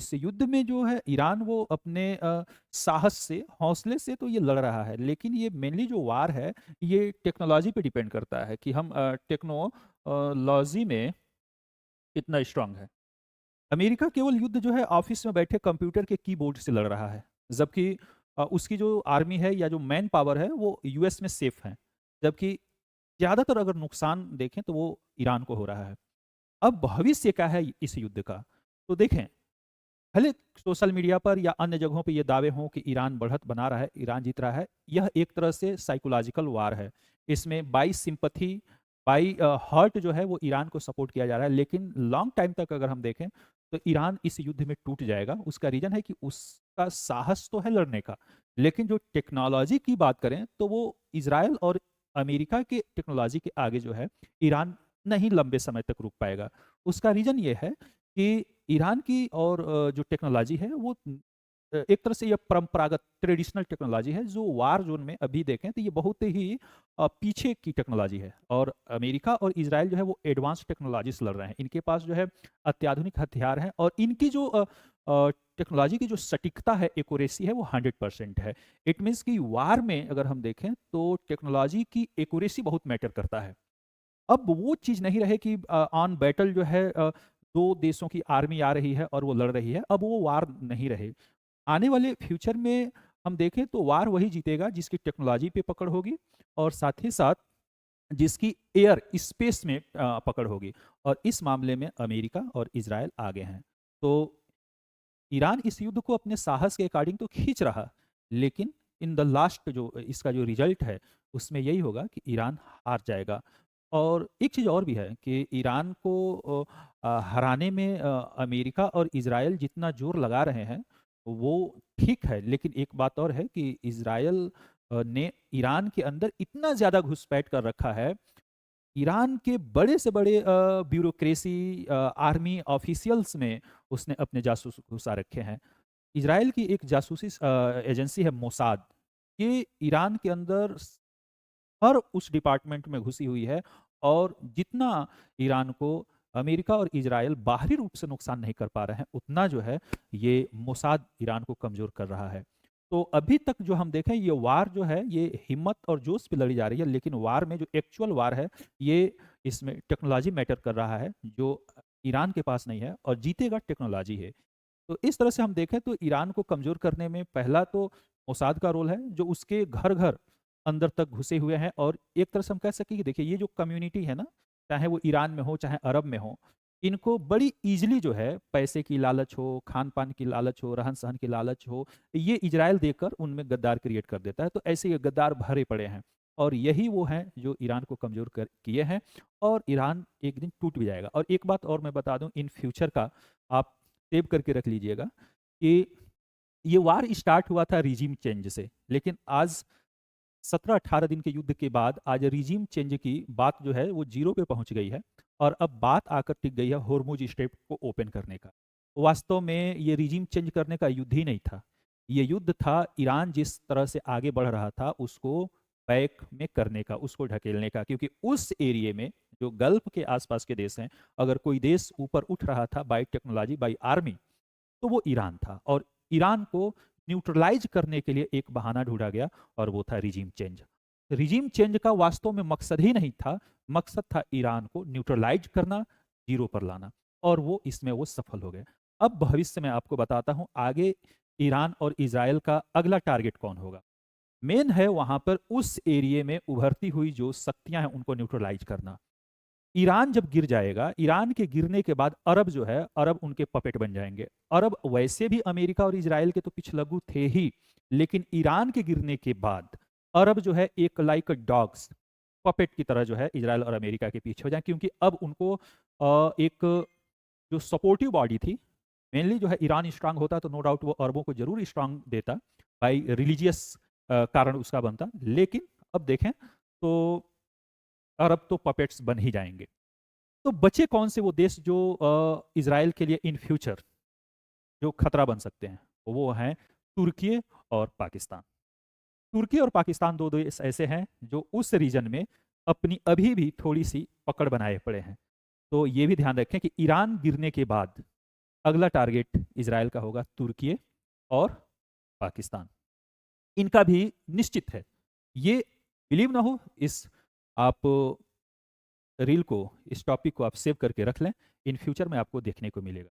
इस युद्ध में जो है ईरान वो अपने साहस से, हौसले से तो ये लड़ रहा है, लेकिन ये मेनली जो वार है ये टेक्नोलॉजी पे डिपेंड करता है कि हम टेक्नोलॉजी में कितना स्ट्रांग है। अमेरिका केवल युद्ध जो है ऑफिस में बैठे कंप्यूटर के कीबोर्ड से लड़ रहा है, जबकि उसकी जो आर्मी है या जो मैन पावर है वो यूएस में सेफ है। जबकि ज़्यादातर अगर नुकसान देखें तो वो ईरान को हो रहा है। अब भविष्य क्या है इस युद्ध का? तो देखें, भले सोशल मीडिया पर या अन्य जगहों पे ये दावे हों कि ईरान बढ़त बना रहा है, ईरान जीत रहा है, यह एक तरह से साइकोलॉजिकल वार है। इसमें बाई सिंपथी, बाई हर्ट जो है वो ईरान को सपोर्ट किया जा रहा है, लेकिन लॉन्ग टाइम तक अगर हम देखें तो ईरान इस युद्ध में टूट जाएगा। उसका रीजन है कि उसका साहस तो है लड़ने का, लेकिन जो टेक्नोलॉजी की बात करें तो वो इसराइल और अमेरिका के टेक्नोलॉजी के आगे जो है ईरान नहीं लंबे समय तक रुक पाएगा। उसका रीजन ये है कि ईरान की और जो टेक्नोलॉजी है वो एक तरह से ये परंपरागत ट्रेडिशनल टेक्नोलॉजी है, जो वार जोन में अभी देखें तो ये बहुत ही पीछे की टेक्नोलॉजी है। और अमेरिका और इजराइल जो है वो एडवांस टेक्नोलॉजी से लड़ रहे हैं। इनके पास जो है अत्याधुनिक हथियार हैं, और इनकी जो टेक्नोलॉजी की जो सटीकता है, एक्यूरेसी है, वो 100% है। इट मीन्स कि वार में अगर हम देखें तो टेक्नोलॉजी की एक्यूरेसी बहुत मैटर करता है। अब वो चीज़ नहीं रहे कि ऑन बैटल जो है दो देशों की आर्मी आ रही है और वो लड़ रही है। अब वो वार नहीं रहे। आने वाले फ्यूचर में हम देखें तो वार वही जीतेगा जिसकी टेक्नोलॉजी पे पकड़ होगी, और साथ ही साथ जिसकी एयर स्पेस में पकड़ होगी। और इस मामले में अमेरिका और इजराइल आगे हैं। तो ईरान इस युद्ध को अपने साहस के अकॉर्डिंग तो खींच रहा, लेकिन इन द लास्ट जो इसका जो रिजल्ट है उसमें यही होगा कि ईरान हार जाएगा। और एक चीज़ और भी है कि ईरान को हराने में अमेरिका और इजराइल जितना जोर लगा रहे हैं वो ठीक है, लेकिन एक बात और है कि इजराइल ने ईरान के अंदर इतना ज़्यादा घुसपैठ कर रखा है। ईरान के बड़े से बड़े ब्यूरोक्रेसी, आर्मी ऑफिशियल्स में उसने अपने जासूस घुसा रखे हैं। इजराइल की एक जासूसी एजेंसी है मोसाद, ये ईरान के अंदर हर उस डिपार्टमेंट में घुसी हुई है। और जितना ईरान को अमेरिका और इजराइल बाहरी रूप से नुकसान नहीं कर पा रहे हैं, उतना जो है ये मोसाद ईरान को कमजोर कर रहा है। तो अभी तक जो हम देखें ये वार जो है ये हिम्मत और जोश पे लड़ी जा रही है, लेकिन वार में जो एक्चुअल वार है ये इसमें टेक्नोलॉजी मैटर कर रहा है, जो ईरान के पास नहीं है, और जीतेगा टेक्नोलॉजी है। तो इस तरह से हम देखें तो ईरान को कमजोर करने में पहला तो मोसाद का रोल है, जो उसके घर घर अंदर तक घुसे हुए हैं। और एक तरह से हम कह सकें कि देखिए ये जो कम्युनिटी है ना, चाहे वो ईरान में हो चाहे अरब में हो, इनको बड़ी इजीली जो है पैसे की लालच हो, खान पान की लालच हो, रहन सहन की लालच हो, ये इजराइल देकर उनमें गद्दार क्रिएट कर देता है। तो ऐसे ये गद्दार भरे पड़े हैं, और यही वो हैं जो ईरान को कमजोर कर किए हैं। और ईरान एक दिन टूट भी जाएगा। और एक बात और मैं बता दूं इन फ्यूचर का, आप सेव करके रख लीजिएगा कि ये वार स्टार्ट हुआ था रिजीम चेंज से, लेकिन आज 17-18 दिन के युद्ध के बाद आज रिजीम चेंज की बात जो है वो जीरो पे पहुंच गई है। और अब बात आकर टिक गई है होर्मुज स्ट्रेट को ओपन करने का। वास्तव में ये रिजीम चेंज करने का युद्ध ही नहीं था। ये युद्ध था ईरान जिस तरह से आगे बढ़ रहा था उसको बैक में करने का, उसको ढकेलने का। क्योंकि उस एरिए में जो गल्फ के आसपास के देश हैं, अगर कोई देश ऊपर उठ रहा था बाई टेक्नोलॉजी, बाई आर्मी, तो वो ईरान था। और ईरान को न्यूट्रलाइज करने के लिए एक बहाना ढूंढा गया, और वो था रिजीम चेंज। रिजीम चेंज का वास्तव में मकसद ही नहीं था, मकसद था ईरान को न्यूट्रलाइज करना, जीरो पर लाना। और वो इसमें वो सफल हो गए। अब भविष्य में आपको बताता हूं आगे ईरान और इजराइल का अगला टारगेट कौन होगा। मेन है वहां पर उस एरिए में उभरती हुई जो शक्तियां हैं उनको न्यूट्रलाइज करना। ईरान जब गिर जाएगा, ईरान के गिरने के बाद अरब जो है, अरब उनके पपेट बन जाएंगे। अरब वैसे भी अमेरिका और इजराइल के तो पिछलग्गू थे ही, लेकिन ईरान के गिरने के बाद अरब जो है एक लाइक डॉग्स पपेट की तरह जो है इजराइल और अमेरिका के पीछे हो जाए। क्योंकि अब उनको एक जो सपोर्टिव बॉडी थी, मेनली जो है ईरान स्ट्रांग होता तो नो डाउट वो अरबों को जरूर स्ट्रांग देता, बाई रिलीजियस कारण उसका बनता। लेकिन अब देखें तो अरब तो पपेट्स बन ही जाएंगे। तो बचे कौन से वो देश जो इसराइल के लिए इन फ्यूचर जो खतरा बन सकते हैं? वो हैं तुर्की और पाकिस्तान। तुर्की और पाकिस्तान दो देश ऐसे हैं जो उस रीजन में अपनी अभी भी थोड़ी सी पकड़ बनाए पड़े हैं। तो ये भी ध्यान रखें कि ईरान गिरने के बाद अगला टारगेट इजराइल का होगा तुर्की और पाकिस्तान। इनका भी निश्चित है। ये बिलीव ना हो, इस आप रील को, इस टॉपिक को आप सेव करके रख लें, इन फ्यूचर में आपको देखने को मिलेगा।